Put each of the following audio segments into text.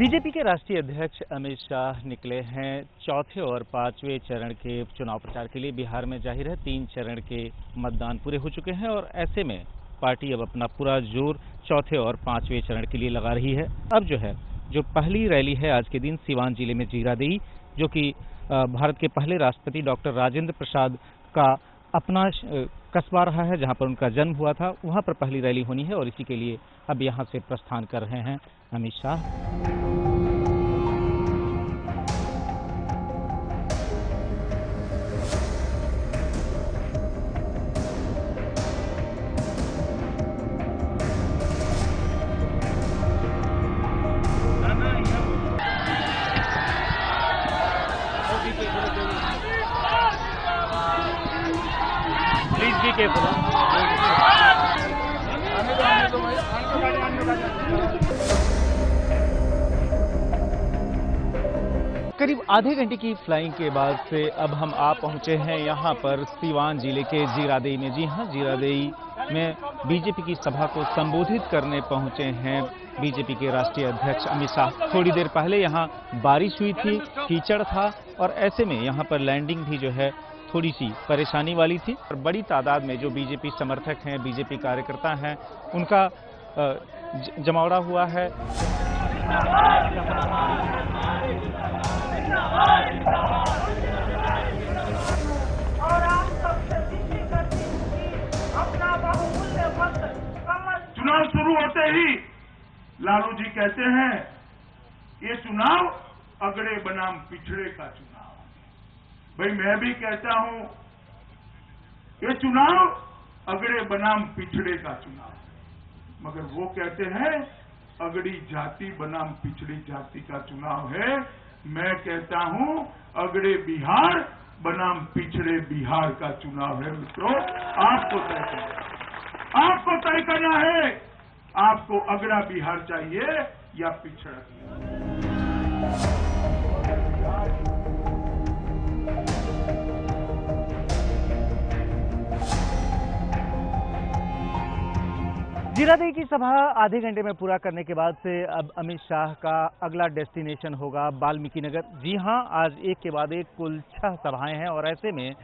BJP के राष्ट्रीय अध्यक्ष अमित शाह निकले हैं चौथे और पांचवें चरण के चुनाव प्रचार के लिए। बिहार में जाहिर है 3 चरण के मतदान पूरे हो चुके हैं और ऐसे में पार्टी अब अपना पूरा जोर चौथे और पांचवें चरण के लिए लगा रही है। अब जो पहली रैली है आज के दिन सीवान जिले में जीरादेई, जो कि भारत के पहले राष्ट्रपति डॉक्टर राजेंद्र प्रसाद का अपना कस्बा रहा है, जहां पर उनका जन्म हुआ था, वहां पर पहली रैली होनी है और इसी के लिए अब यहां से प्रस्थान कर रहे हैं Amit Shah. Please be careful. करीब आधे घंटे की फ्लाइंग के बाद से अब हम आ पहुंचे हैं यहां पर सीवान जिले के जीरादेई में। जी हां, जीरादेई में बीजेपी की सभा को संबोधित करने पहुंचे हैं बीजेपी के राष्ट्रीय अध्यक्ष अमित शाह। थोड़ी देर पहले यहां बारिश हुई थी, कीचड़ था और ऐसे में यहां पर लैंडिंग भी जो है थोड़ी सी परेशानी वाली थी। और बड़ी तादाद में जो बीजेपी समर्थक हैं, बीजेपी कार्यकर्ता हैं, उनका जमावड़ा हुआ है। चुनाव शुरू होते ही लालू जी कहते हैं ये चुनाव अगड़े बनाम पिछड़े का चुनाव। भाई मैं भी कहता हूं ये चुनाव अगड़े बनाम पिछड़े का चुनाव, मगर वो कहते हैं अगड़ी जाति बनाम पिछड़ी जाति का चुनाव है। मैं कहता हूं अगड़े बिहार बनाम पिछड़े बिहार का चुनाव है। मित्रों, आपको तय करना, आपको तय करना है, आपको अगड़ा बिहार चाहिए या पिछड़ा बिहार। जीरादेई की सभा आधे घंटे में पूरा करने के बाद से अब अमित शाह का अगला डेस्टिनेशन होगा वाल्मीकि नगर। जी हां, आज एक के बाद एक कुल 6 सभाएं हैं और ऐसे में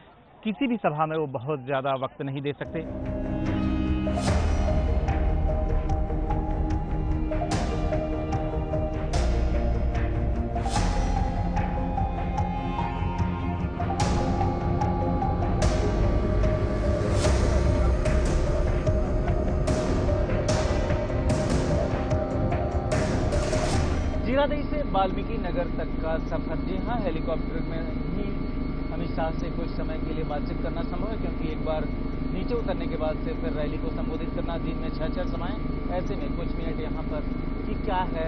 किसी भी सभा में वो बहुत ज्यादा वक्त नहीं दे सकते। जीरादेई से वाल्मीकि नगर तक का सफर, जी हाँ, हेलीकॉप्टर में ही अमित शाह से कुछ समय के लिए बातचीत करना संभव है, क्योंकि एक बार नीचे उतरने के बाद से फिर रैली को संबोधित करना, दिन में 6 सभाएं। ऐसे में कुछ मिनट यहाँ पर कि क्या है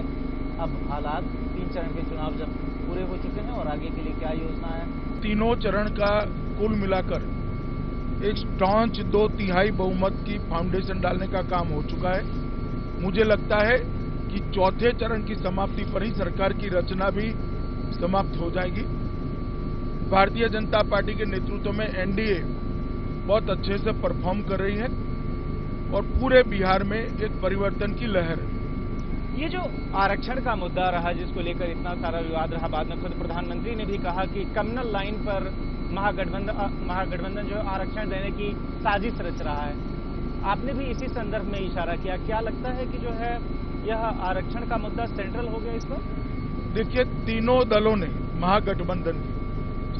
अब हालात, 3 चरण के चुनाव जब पूरे हो चुके हैं और आगे के लिए क्या योजना है। तीनों चरण का कुल मिलाकर एक स्ट्रॉन्च 2/3 बहुमत की फाउंडेशन डालने का काम हो चुका है। मुझे लगता है कि चौथे चरण की समाप्ति पर ही सरकार की रचना भी समाप्त हो जाएगी। भारतीय जनता पार्टी के नेतृत्व में एनडीए बहुत अच्छे से परफॉर्म कर रही है और पूरे बिहार में एक परिवर्तन की लहर है। ये जो आरक्षण का मुद्दा रहा, जिसको लेकर इतना सारा विवाद रहा, बाद में खुद प्रधानमंत्री ने भी कहा कि कम्युनल लाइन पर महागठबंधन जो आरक्षण देने की साजिश रच रहा है। आपने भी इसी संदर्भ में इशारा किया। क्या लगता है कि जो है यह आरक्षण का मुद्दा सेंट्रल हो गया इस पर? देखिए, तीनों दलों ने, महागठबंधन ने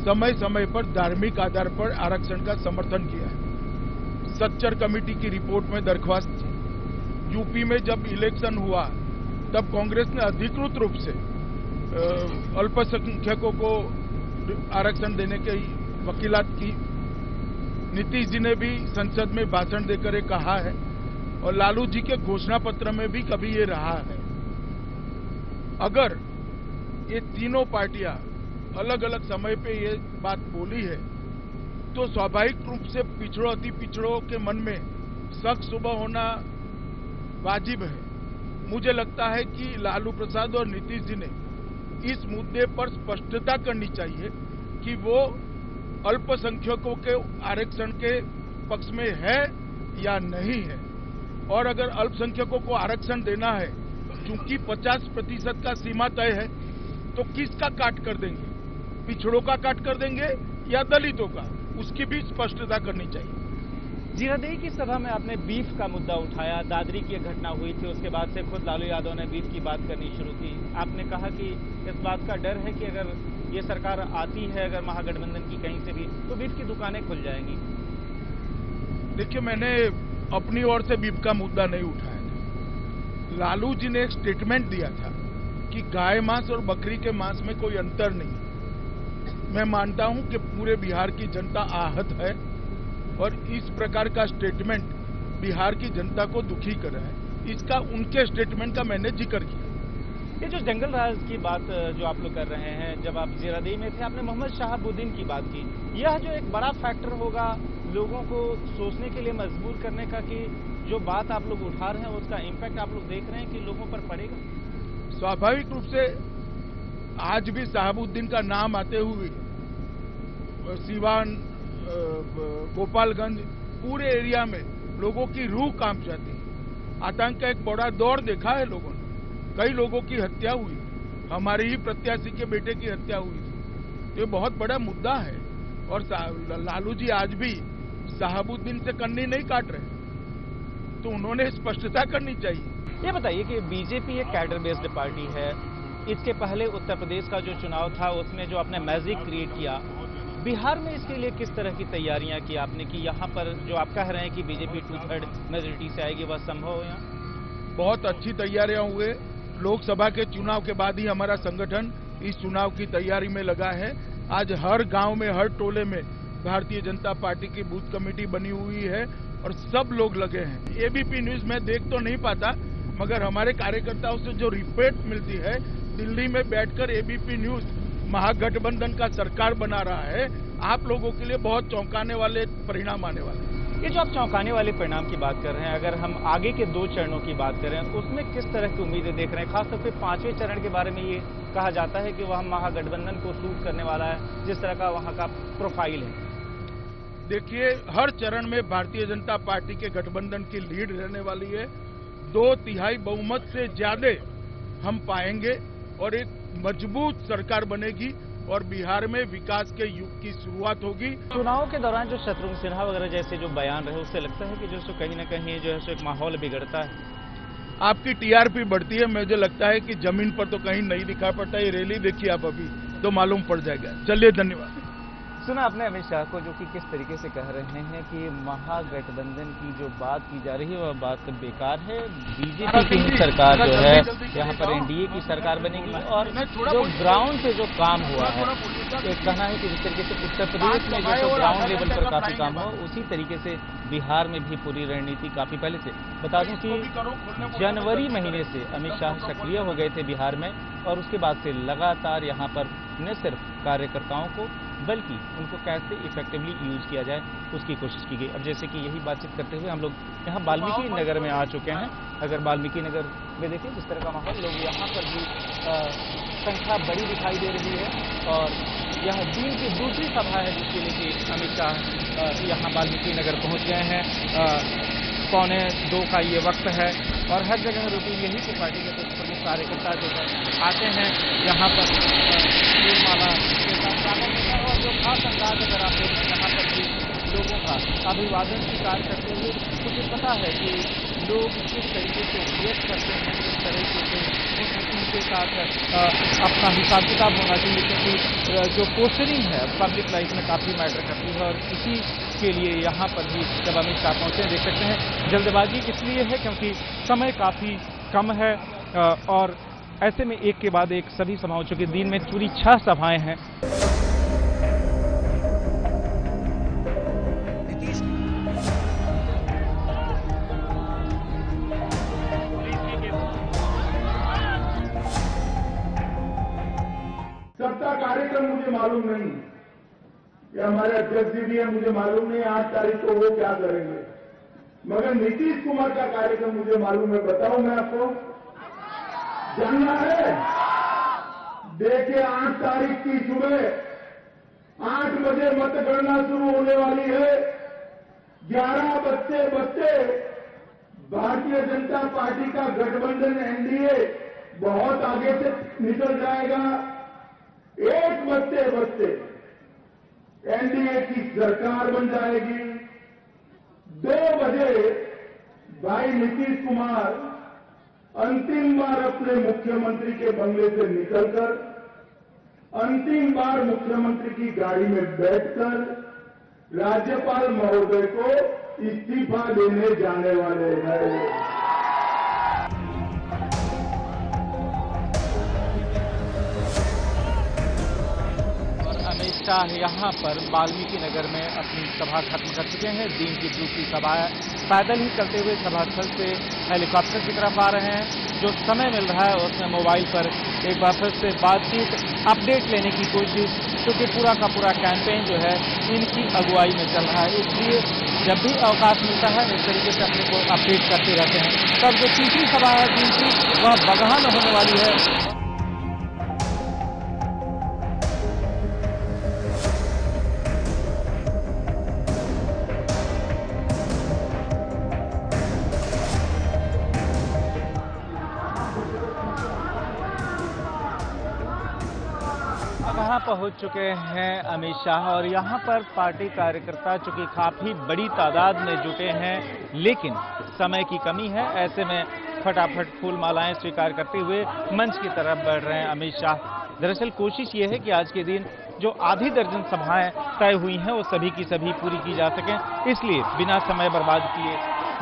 समय समय पर धार्मिक आधार पर आरक्षण का समर्थन किया है। सच्चर कमेटी की रिपोर्ट में दरख्वास्त थी। यूपी में जब इलेक्शन हुआ तब कांग्रेस ने अधिकृत रूप से अल्पसंख्यकों को आरक्षण देने की वकीलात की। नीतीश जी ने भी संसद में भाषण देकर ये कहा है और लालू जी के घोषणा पत्र में भी कभी ये रहा है। अगर ये तीनों पार्टियां अलग अलग समय पे ये बात बोली है तो स्वाभाविक रूप से पिछड़ों अति पिछड़ों के मन में शक सुबह होना वाजिब है। मुझे लगता है कि लालू प्रसाद और नीतीश जी ने इस मुद्दे पर स्पष्टता करनी चाहिए कि वो अल्पसंख्यकों के आरक्षण के पक्ष में है या नहीं है। और अगर अल्पसंख्यकों को आरक्षण देना है चूंकि 50% का सीमा तय है, तो किसका काट कर देंगे? पिछड़ों का काट कर देंगे या दलितों का? उसकी भी स्पष्टता करनी चाहिए। जीरादेई की सभा में आपने बीफ का मुद्दा उठाया, दादरी की एक घटना हुई थी, उसके बाद से खुद लालू यादव ने बीफ की बात करनी शुरू की। आपने कहा कि इस बात का डर है कि अगर ये सरकार आती है, अगर महागठबंधन की कहीं से भी, तो बीफ की दुकानें खुल जाएंगी। देखिए, मैंने अपनी ओर से बीफ का मुद्दा नहीं उठाया था। लालू जी ने एक स्टेटमेंट दिया था कि गाय मांस और बकरी के मांस में कोई अंतर नहीं। मैं मानता हूं कि पूरे बिहार की जनता आहत है और इस प्रकार का स्टेटमेंट बिहार की जनता को दुखी कर रहा है। इसका उनके स्टेटमेंट का मैंने जिक्र किया। ये जो जंगल राज की बात जो आप लोग कर रहे हैं, जब आप जीरादेई में थे आपने मोहम्मद शहाबुद्दीन की बात की। यह जो एक बड़ा फैक्टर होगा लोगों को सोचने के लिए मजबूर करने का कि जो बात आप लोग उठा रहे हैं उसका इम्पैक्ट आप लोग देख रहे हैं कि लोगों पर पड़ेगा। स्वाभाविक रूप से आज भी शहाबुद्दीन का नाम आते हुए सीवान, गोपालगंज, पूरे एरिया में लोगों की रूह कांप जाती है। आतंक का एक बड़ा दौर देखा है लोगों ने। कई लोगों की हत्या हुई, हमारे ही प्रत्याशी के बेटे की हत्या हुई थी। ये बहुत बड़ा मुद्दा है और लालू जी आज भी शहाबुद्दीन से कन्नी नहीं काट रहे, तो उन्होंने स्पष्टता करनी चाहिए। ये बताइए कि बीजेपी एक कैडर बेस्ड पार्टी है। इसके पहले उत्तर प्रदेश का जो चुनाव था उसमें जो आपने मैजिक क्रिएट किया, बिहार में इसके लिए किस तरह की तैयारियां की आपने कि यहाँ पर जो आप कह रहे हैं कि बीजेपी 2/3 मेजोरिटी से आएगी, वह संभव हो? यहाँ बहुत अच्छी तैयारियां हुए। लोकसभा के चुनाव के बाद ही हमारा संगठन इस चुनाव की तैयारी में लगा है। आज हर गांव में, हर टोले में भारतीय जनता पार्टी की बूथ कमेटी बनी हुई है और सब लोग लगे हैं। एबीपी न्यूज में देख तो नहीं पाता, मगर हमारे कार्यकर्ताओं से जो रिपोर्ट मिलती है, दिल्ली में बैठकर एबीपी न्यूज महागठबंधन का सरकार बना रहा है। आप लोगों के लिए बहुत चौंकाने वाले परिणाम आने वाले हैं। ये जो आप चौंकाने वाले परिणाम की बात कर रहे हैं, अगर हम आगे के 2 चरणों की बात करें, उसमें किस तरह की उम्मीदें देख रहे हैं? खासतौर पे 5वें चरण के बारे में ये कहा जाता है कि वह महागठबंधन को सूट करने वाला है, जिस तरह का वहां का प्रोफाइल है। देखिए, हर चरण में भारतीय जनता पार्टी के गठबंधन की लीड रहने वाली है। 2/3 बहुमत से ज्यादा हम पाएंगे और एक मजबूत सरकार बनेगी और बिहार में विकास के युग की शुरुआत होगी। चुनाव के दौरान जो शत्रुघ्न सिन्हा वगैरह जैसे जो बयान रहे, उससे लगता है कि जो सो कहीं ना कहीं जो है सो एक माहौल बिगड़ता है। आपकी टीआरपी बढ़ती है, मुझे लगता है कि जमीन पर तो कहीं नहीं दिखा पड़ता। ये रैली देखिए आप अभी, तो मालूम पड़ जाएगा। चलिए, धन्यवाद। सुना आपने अमित शाह को, जो कि किस तरीके से कह रहे हैं कि महागठबंधन की जो बात की जा रही है वह बात बेकार है। बीजेपी की ही सरकार जो है यहाँ पर एनडीए की सरकार बनेगी और जो ग्राउंड पे जो काम हुआ है, एक कहना है कि जिस तरीके से उत्तर प्रदेश में जो ग्राउंड लेवल पर काफी काम हुआ, उसी तरीके से बिहार में भी पूरी रणनीति काफी पहले से। बता दूं कि जनवरी महीने से अमित शाह सक्रिय हो गए थे बिहार में और उसके बाद से लगातार यहाँ पर न सिर्फ कार्यकर्ताओं को बल्कि उनको कैसे इफेक्टिवली यूज किया जाए उसकी कोशिश की गई। अब जैसे कि यही बातचीत करते हुए हम लोग यहाँ वाल्मीकि नगर में आ चुके हैं। अगर वाल्मीकि नगर में देखें जिस तरह का माहौल, लोग यहाँ पर भी संख्या बड़ी दिखाई दे रही है और यह दिन की दूसरी सभा है जिसके लिए कि अमित शाह यहाँ वाल्मीकि नगर पहुँच गए हैं। 1:45 का ये वक्त है और हर जगह रूटीन यही कि पार्टी के कुछ प्रमुख कार्यकर्ता जो है आते हैं यहाँ पर फूलमाला के साथ स्वागत होता है और जो खास अंदाज अगर आप देखें यहाँ पर भी लोगों का अभिवादन स्वीकार करते हुए, मुझे पता है कि लोग किस तरीके से रिएक्ट करते हैं, किस तरीके से उनके साथ अपना हिसाब किताब होना चाहिए, क्योंकि जो पोस्टरिंग है पब्लिक लाइफ में काफ़ी मैटर करती है और इसी के लिए यहाँ पर भी जब अमित शाह पहुँचे देख सकते हैं जल्दबाजी इसलिए है क्योंकि समय काफ़ी कम है और ऐसे में एक के बाद एक सभी सभाओं, चूंकि दिन में पूरी 6 सभाएं हैं। सबका कार्यक्रम मुझे मालूम नहीं, ये हमारे अध्यक्ष जी भी है, मुझे मालूम नहीं 8 तारीख को वो क्या करेंगे, मगर नीतीश कुमार का कार्यक्रम मुझे मालूम है। बताऊं मैं आपको, जानना है? देखिए 8 तारीख की सुबह 8 बजे मतगणना शुरू होने वाली है। 11 बजते भारतीय जनता पार्टी का गठबंधन एनडीए बहुत आगे से निकल जाएगा। एक बचते बचते एनडीए की सरकार बन जाएगी। 2 बजे भाई नीतीश कुमार अंतिम बार अपने मुख्यमंत्री के बंगले से निकलकर अंतिम बार मुख्यमंत्री की गाड़ी में बैठकर राज्यपाल महोदय को इस्तीफा देने जाने वाले हैं। अमित शाह यहाँ पर वाल्मीकि नगर में अपनी सभा खत्म कर चुके हैं। दिन की दूसरी सभा पैदल ही चलते हुए सभा स्थल से हेलीकॉप्टर की तरफ आ रहे हैं। जो समय मिल रहा है उसमें मोबाइल पर एक बार फिर से बातचीत अपडेट लेने की कोशिश, क्योंकि पूरा का पूरा कैंपेन जो है इनकी अगुवाई में चल रहा है। इसलिए जब भी अवकाश मिलता है इस तरीके से अपने को अपडेट करते रहते हैं। तब जो तीसरी सभा है दिन की वह बगहा में होने वाली है। वहां पहुंच चुके हैं अमित शाह और यहां पर पार्टी कार्यकर्ता चूंकि काफी बड़ी तादाद में जुटे हैं, लेकिन समय की कमी है। ऐसे में फटाफट फूल मालाएं स्वीकार करते हुए मंच की तरफ बढ़ रहे हैं अमित शाह। दरअसल कोशिश ये है कि आज के दिन जो आधी दर्जन सभाएं तय हुई हैं वो सभी की सभी पूरी की जा सकें, इसलिए बिना समय बर्बाद किए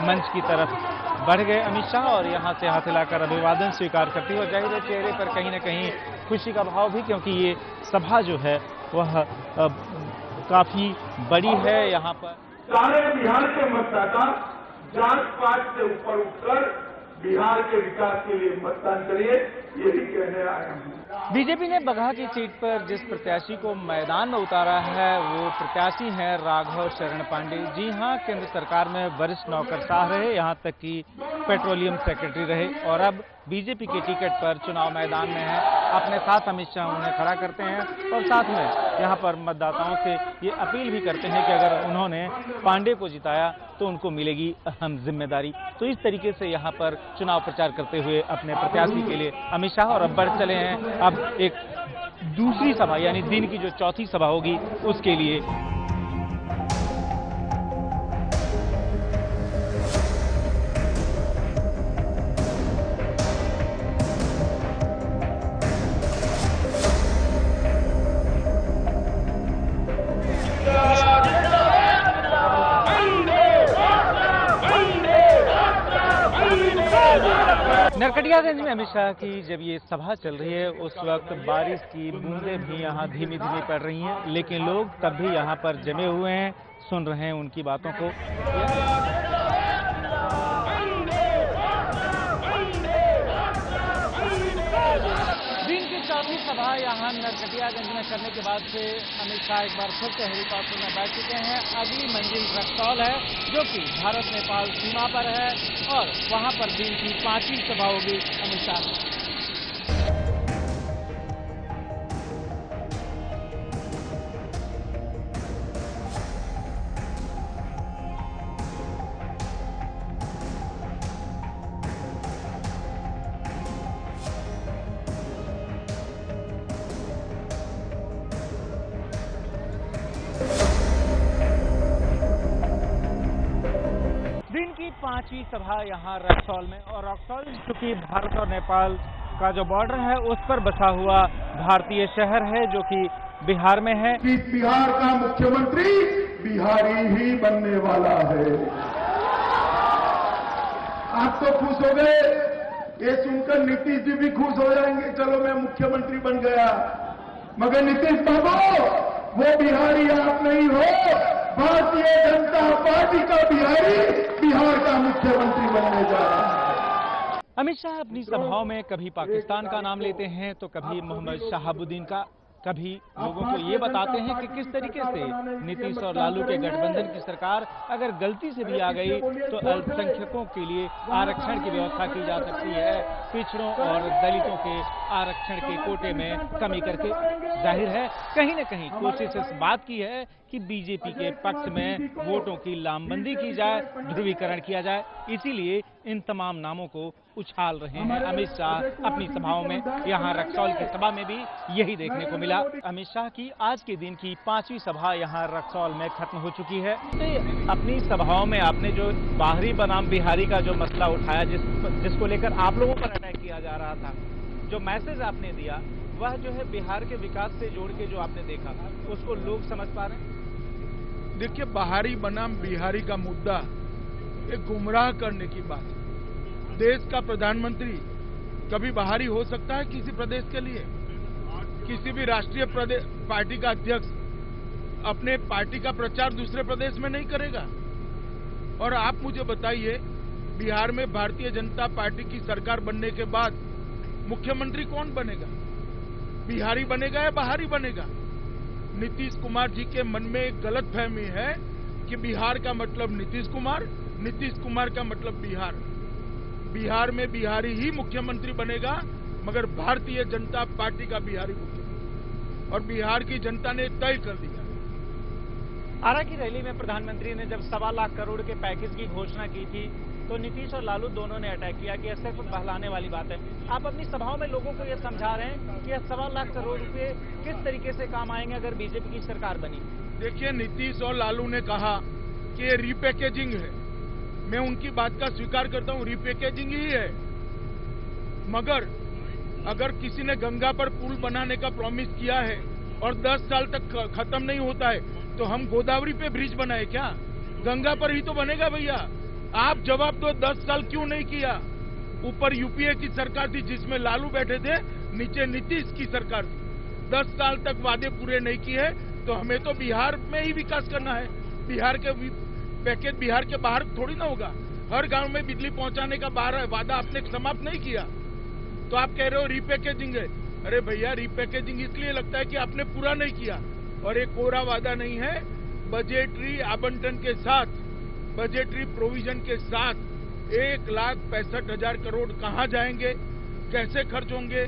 मंच की तरफ बढ़ गए अमित शाह और यहां से हाथ हिलाकर अभिवादन स्वीकार करते हुए जाहिर है चेहरे पर कहीं न कहीं खुशी का भाव भी, क्योंकि ये सभा जो है वह काफी बड़ी है। यहाँ पर सारे बिहार के मतदाता जात पात से ऊपर उठकर बिहार के विकास के लिए मतदान करिए, यही कहने आया हूँ। बीजेपी ने बगहा की सीट पर जिस प्रत्याशी को मैदान में उतारा है वो प्रत्याशी हैं राघव शरण पांडे। जी हां, केंद्र सरकार में वरिष्ठ नौकरशाह रहे, यहां तक कि पेट्रोलियम सेक्रेटरी रहे और अब बीजेपी के टिकट पर चुनाव मैदान में है। अपने साथ अमित शाह उन्हें खड़ा करते हैं और साथ में यहां पर मतदाताओं से ये अपील भी करते हैं कि अगर उन्होंने पांडे को जिताया तो उनको मिलेगी अहम जिम्मेदारी। तो इस तरीके से यहां पर चुनाव प्रचार करते हुए अपने प्रत्याशी के लिए अमित शाह और अब बढ़ चले हैं अब एक दूसरी सभा यानी दिन की जो चौथी सभा होगी उसके लिए। नरकटियागंज में अमित शाह की जब ये सभा चल रही है उस वक्त बारिश की बूंदें भी यहाँ धीमी धीमी पड़ रही हैं, लेकिन लोग तब भी यहाँ पर जमे हुए हैं, सुन रहे हैं उनकी बातों को। दिन की चौथी सभा यहाँ नरकटियागंज में करने के बाद से अमित शाह एक बार फिर से हेलीकॉप्टर में बैठ चुके हैं। अगली मंजिल रक्सौल है जो कि भारत नेपाल सीमा पर है और वहां पर दिन की 5वीं सभा होगी अमित शाह की। दिन की 5वीं सभा यहाँ रक्सौल में और रक्सौल चूंकि भारत और नेपाल का जो बॉर्डर है उस पर बसा हुआ भारतीय शहर है जो कि बिहार में है। कि बिहार का मुख्यमंत्री बिहारी ही बनने वाला है। आप तो खुश हो गए, ये सुनकर नीतीश जी भी खुश हो जाएंगे, चलो मैं मुख्यमंत्री बन गया। मगर नीतीश बाबू वो बिहारी आप नहीं हो, भारतीय जनता पार्टी का बिहारी बिहार का मुख्यमंत्री बनने जा रहा है। अमित शाह अपनी सभाओं में कभी पाकिस्तान का नाम लेते हैं तो कभी मोहम्मद शहाबुद्दीन का, कभी लोगों को ये बताते हैं कि किस तरीके से नीतीश और लालू के गठबंधन की सरकार अगर गलती से भी आ गई तो अल्पसंख्यकों के लिए आरक्षण की व्यवस्था की जा सकती है, पिछड़ों और दलितों के आरक्षण के कोटे में कमी करके। जाहिर है कहीं न कहीं कोशिश इस बात की है कि बीजेपी के पक्ष में वोटों की लामबंदी की जाए, ध्रुवीकरण किया जाए। इसीलिए इन तमाम नामों को उछाल रहे हैं अमित शाह अपनी सभाओं में। यहाँ रक्सौल की सभा में भी यही देखने को मिला। अमित शाह की आज के दिन की 5वीं सभा यहाँ रक्सौल में खत्म हो चुकी है। तो अपनी सभाओं में आपने जो बाहरी बनाम बिहारी का जो मसला उठाया, जिसको लेकर आप लोगों पर अटैक किया जा रहा था, जो मैसेज आपने दिया वह जो है बिहार के विकास से जोड़ के जो आपने देखा, उसको लोग समझ पा रहे हैं? देखिए, बाहरी बनाम बिहारी का मुद्दा एक गुमराह करने की बात है। देश का प्रधानमंत्री कभी बाहरी हो सकता है किसी प्रदेश के लिए? किसी भी राष्ट्रीय पार्टी का अध्यक्ष अपने पार्टी का प्रचार दूसरे प्रदेश में नहीं करेगा। और आप मुझे बताइए, बिहार में भारतीय जनता पार्टी की सरकार बनने के बाद मुख्यमंत्री कौन बनेगा? बिहारी बनेगा या बाहरी बनेगा? नीतीश कुमार जी के मन में एक गलतफहमी है कि बिहार का मतलब नीतीश कुमार, नीतीश कुमार का मतलब बिहार। बिहार में बिहारी ही मुख्यमंत्री बनेगा, मगर भारतीय जनता पार्टी का बिहारी मुख्यमंत्री। और बिहार की जनता ने तय कर दिया। आरा की रैली में प्रधानमंत्री ने जब 1.25 लाख करोड़ के पैकेज की घोषणा की थी तो नीतीश और लालू दोनों ने अटैक किया कि यह सिर्फ बहलाने वाली बात है। आप अपनी सभाओं में लोगों को यह समझा रहे हैं कि यह 1.25 लाख करोड़ रुपए किस तरीके से काम आएंगे अगर बीजेपी की सरकार बनी। देखिए, नीतीश और लालू ने कहा कि ये रीपैकेजिंग है। मैं उनकी बात का स्वीकार करता हूं, रीपैकेजिंग ही है। मगर अगर किसी ने गंगा पर पुल बनाने का प्रॉमिस किया है और 10 साल तक खत्म नहीं होता है, तो हम गोदावरी पे ब्रिज बनाए क्या? गंगा पर ही तो बनेगा भैया। आप जवाब दो, 10 साल क्यों नहीं किया? ऊपर यूपीए की सरकार थी जिसमें लालू बैठे थे, नीचे नीतीश की सरकार थी। 10 साल तक वादे पूरे नहीं किए, तो हमें तो बिहार में ही विकास करना है। बिहार के पैकेज बिहार के बाहर थोड़ी ना होगा। हर गांव में बिजली पहुंचाने का वादा आपने समाप्त नहीं किया, तो आप कह रहे हो रीपैकेजिंग है। अरे भैया, रीपैकेजिंग इसलिए लगता है कि आपने पूरा नहीं किया। और एक कोरा वादा नहीं है। बजटरी आवंटन के साथ, बजटरी प्रोविजन के साथ 1,65,000 करोड़ कहां जाएंगे, कैसे खर्च होंगे,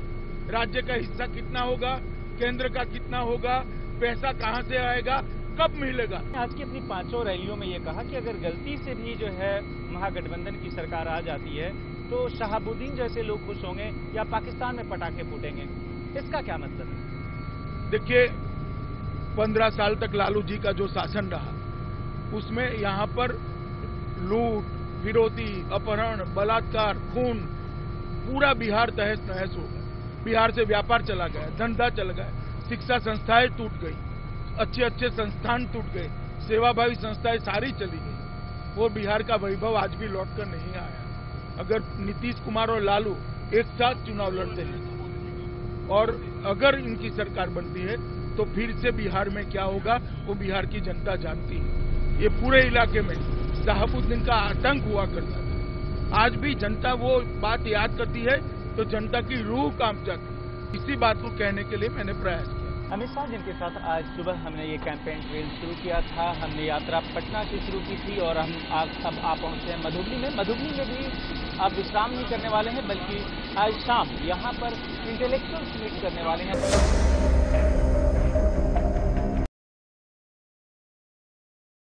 राज्य का हिस्सा कितना होगा, केंद्र का कितना होगा, पैसा कहां से आएगा, कब मिलेगा? आज की अपनी 5 रैलियों में ये कहा कि अगर गलती से भी जो है महागठबंधन की सरकार आ जाती है तो शहाबुद्दीन जैसे लोग खुश होंगे या पाकिस्तान में पटाखे फूटेंगे। इसका क्या मतलब है? देखिए, 15 साल तक लालू जी का जो शासन रहा, उसमें यहाँ पर लूट, फिरौती, अपहरण, बलात्कार, खून, पूरा बिहार तहस नहस हो गया। बिहार से व्यापार चला गया, धंधा चला गया, शिक्षा संस्थाएं टूट गई, अच्छे अच्छे संस्थान टूट गए, सेवाभावी संस्थाएं सारी चली गई। वो बिहार का वैभव आज भी लौट कर नहीं आया। अगर नीतीश कुमार और लालू एक साथ चुनाव लड़ते हैं और अगर इनकी सरकार बनती है तो फिर से बिहार में क्या होगा वो बिहार की जनता जानती है। ये पूरे इलाके में शहाबुद्दीन का आतंक हुआ करता था। आज भी जनता वो बात याद करती है तो जनता की रूह कांप जाती है। इसी बात को कहने के लिए मैंने प्रयास किया। अमित शाह जिनके साथ आज सुबह हमने ये कैंपेन ट्रेल शुरू किया था, हमने यात्रा पटना से शुरू की थी और हम आज अब आ पहुंचे हैं मधुबनी में। मधुबनी में भी आप विश्राम नहीं करने वाले हैं, बल्कि आज शाम यहाँ पर इंटेलेक्चुअल्स मीट करने वाले हैं।